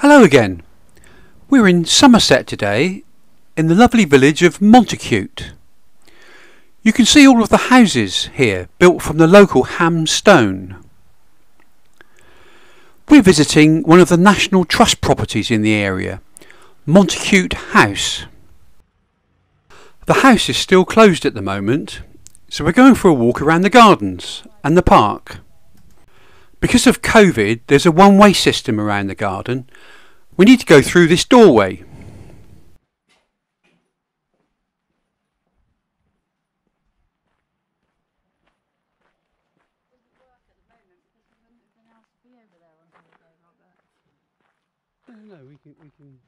Hello again. We're in Somerset today, in the lovely village of Montacute. You can see all of the houses here, built from the local ham stone. We're visiting one of the National Trust properties in the area, Montacute House. The house is still closed at the moment, so we're going for a walk around the gardens and the park. Because of COVID, there's a one-way system around the garden. We need to go through this doorway. No, we can.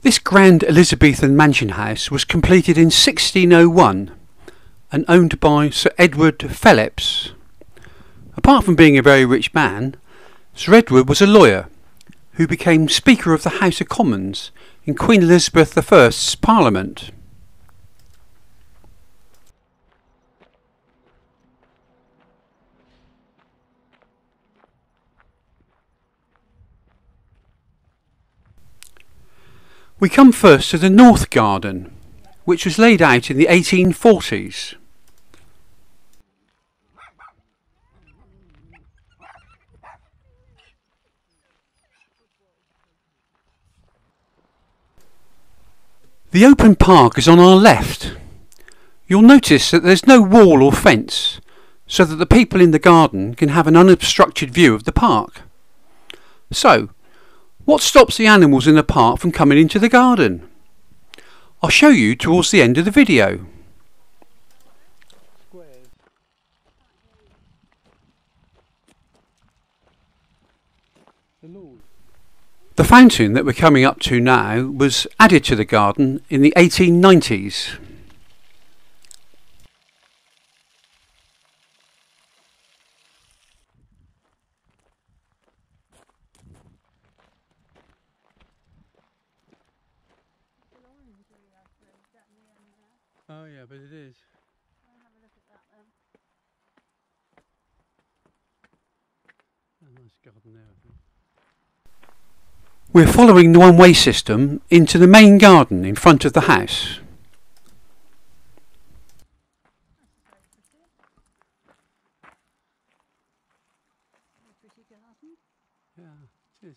This grand Elizabethan mansion house was completed in 1601 and owned by Sir Edward Phillips. Apart from being a very rich man, Sir Edward was a lawyer who became Speaker of the House of Commons in Queen Elizabeth I's Parliament. We come first to the North Garden, which was laid out in the 1840s. The open park is on our left. You'll notice that there's no wall or fence, so that the people in the garden can have an unobstructed view of the park. So, what stops the animals in the park from coming into the garden? I'll show you towards the end of the video. The fountain that we're coming up to now was added to the garden in the 1890s. Oh yeah, but it is. I'll have a look at that then. A nice garden there, I think. We're following the one-way system into the main garden in front of the house. Pretty garden. Yeah, it is.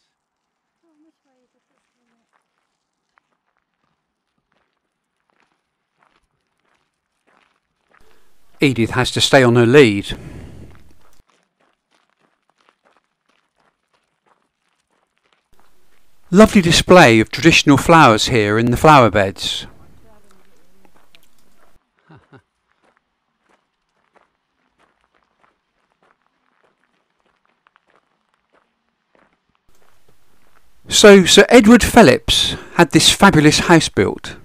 Oh, which way is it? Edith has to stay on her lead. Lovely display of traditional flowers here in the flower beds. So Sir Edward Phillips had this fabulous house built.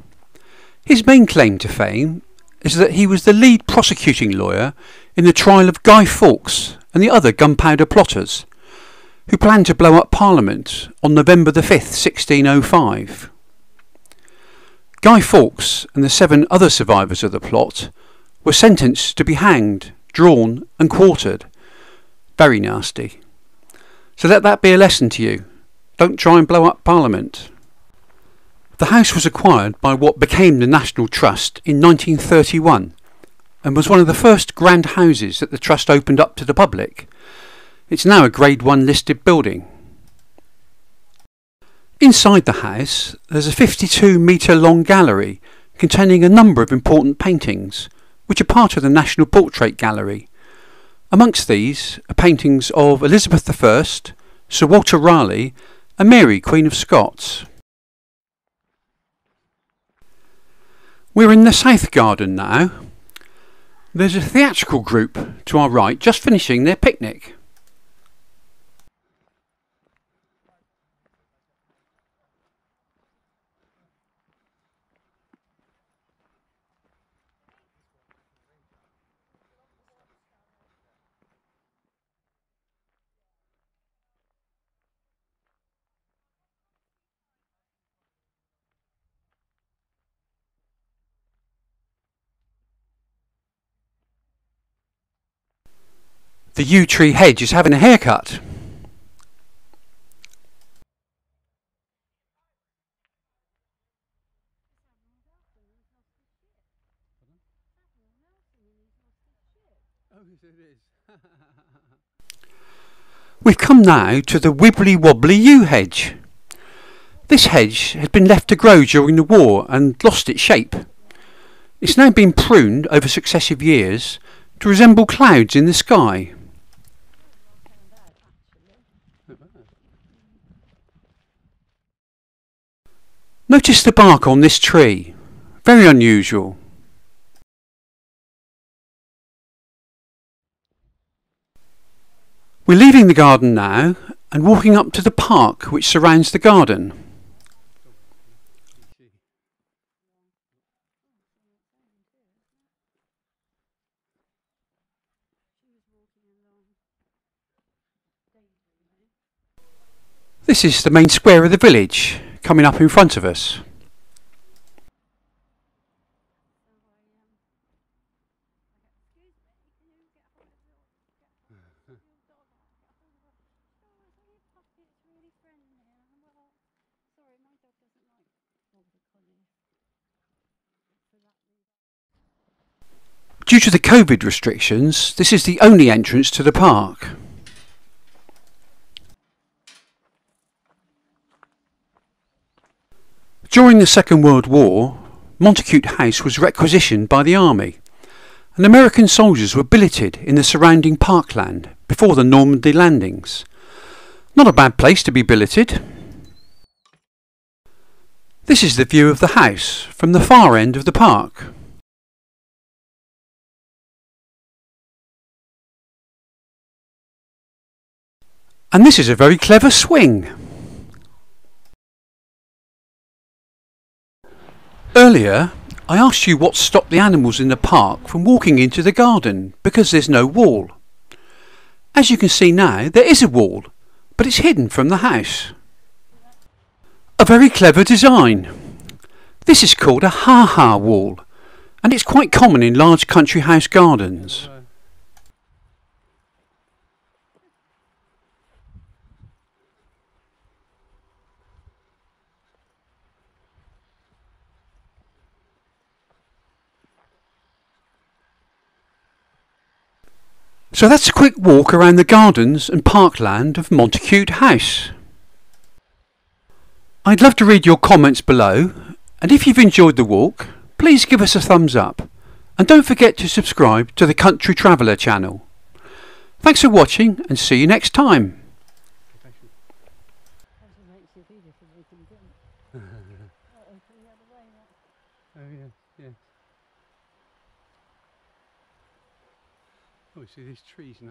His main claim to fame is that he was the lead prosecuting lawyer in the trial of Guy Fawkes and the other gunpowder plotters who planned to blow up Parliament on November the 5th, 1605. Guy Fawkes and the 7 other survivors of the plot were sentenced to be hanged, drawn and quartered. Very nasty. So let that be a lesson to you. Don't try and blow up Parliament. The house was acquired by what became the National Trust in 1931 and was one of the first grand houses that the Trust opened up to the public. It's now a Grade 1 listed building. Inside the house there's a 52-metre long gallery containing a number of important paintings which are part of the National Portrait Gallery. Amongst these are paintings of Elizabeth I, Sir Walter Raleigh and Mary, Queen of Scots. We're in the South Garden now. There's a theatrical group to our right just finishing their picnic. The yew tree hedge is having a haircut. We've come now to the Wibbly Wobbly yew hedge. This hedge had been left to grow during the war and lost its shape. It's now been pruned over successive years to resemble clouds in the sky. Notice the bark on this tree. Very unusual. We're leaving the garden now and walking up to the park which surrounds the garden. This is the main square of the village, coming up in front of us. Due to the COVID restrictions, this is the only entrance to the park. During the Second World War, Montacute House was requisitioned by the army, and American soldiers were billeted in the surrounding parkland before the Normandy landings. Not a bad place to be billeted. This is the view of the house from the far end of the park. And this is a very clever swing. Earlier, I asked you what stopped the animals in the park from walking into the garden because there's no wall. As you can see now, there is a wall, but it's hidden from the house. A very clever design. This is called a ha-ha wall, and it's quite common in large country house gardens. So that's a quick walk around the gardens and parkland of Montacute House. I'd love to read your comments below, and if you've enjoyed the walk, please give us a thumbs up, and don't forget to subscribe to the Country Traveller channel. Thanks for watching, and see you next time. Oh, see these trees now.